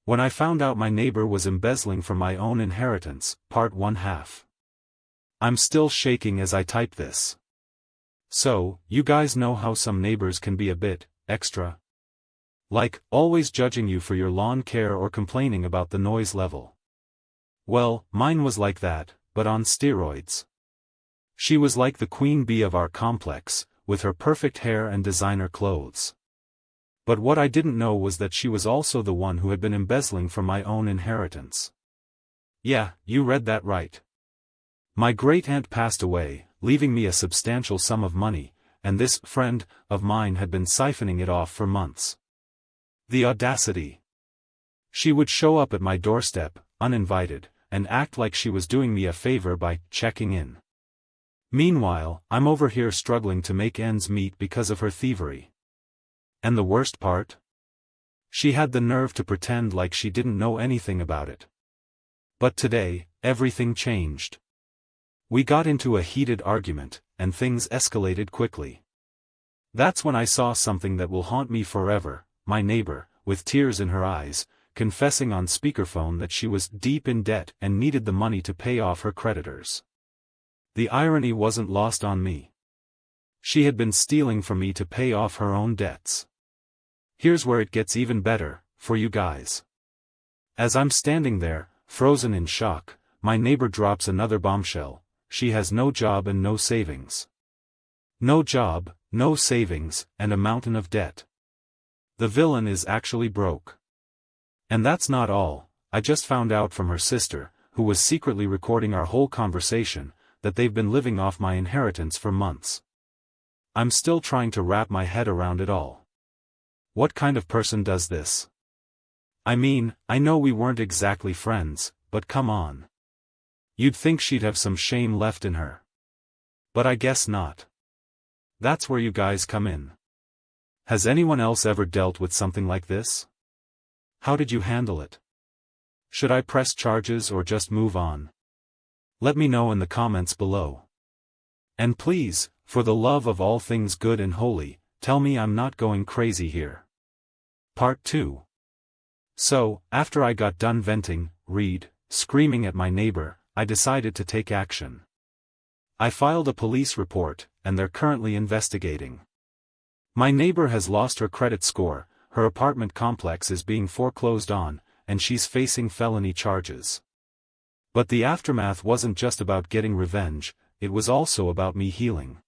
When I found out my neighbor was embezzling from my own inheritance, part 1/2. I'm still shaking as I type this. So, you guys know how some neighbors can be a bit extra? Like, always judging you for your lawn care or complaining about the noise level. Well, mine was like that, but on steroids. She was like the queen bee of our complex, with her perfect hair and designer clothes. But what I didn't know was that she was also the one who had been embezzling from my own inheritance. Yeah, you read that right. My great-aunt passed away, leaving me a substantial sum of money, and this friend of mine had been siphoning it off for months. The audacity. She would show up at my doorstep, uninvited, and act like she was doing me a favor by checking in. Meanwhile, I'm over here struggling to make ends meet because of her thievery. And the worst part? She had the nerve to pretend like she didn't know anything about it. But today, everything changed. We got into a heated argument, and things escalated quickly. That's when I saw something that will haunt me forever, my neighbor, with tears in her eyes, confessing on speakerphone that she was deep in debt and needed the money to pay off her creditors. The irony wasn't lost on me. She had been stealing from me to pay off her own debts. Here's where it gets even better, for you guys. As I'm standing there, frozen in shock, my neighbor drops another bombshell: she has no job and no savings. No job, no savings, and a mountain of debt. The villain is actually broke. And that's not all. I just found out from her sister, who was secretly recording our whole conversation, that they've been living off my inheritance for months. I'm still trying to wrap my head around it all. What kind of person does this? I mean, I know we weren't exactly friends, but come on. You'd think she'd have some shame left in her. But I guess not. That's where you guys come in. Has anyone else ever dealt with something like this? How did you handle it? Should I press charges or just move on? Let me know in the comments below. And please, for the love of all things good and holy, tell me I'm not going crazy here. Part 2. So, after I got done venting, screaming at my neighbor, I decided to take action. I filed a police report, and they're currently investigating. My neighbor has lost her credit score, her apartment complex is being foreclosed on, and she's facing felony charges. But the aftermath wasn't just about getting revenge, it was also about me healing.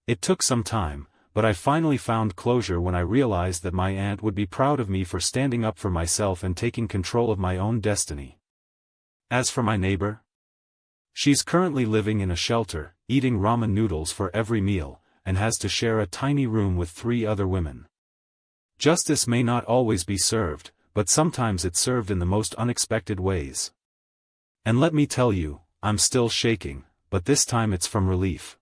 It took some time, but I finally found closure when I realized that my aunt would be proud of me for standing up for myself and taking control of my own destiny. As for my neighbor, she's currently living in a shelter, eating ramen noodles for every meal, and has to share a tiny room with 3 other women. Justice may not always be served, but sometimes it's served in the most unexpected ways. And let me tell you, I'm still shaking, but this time it's from relief.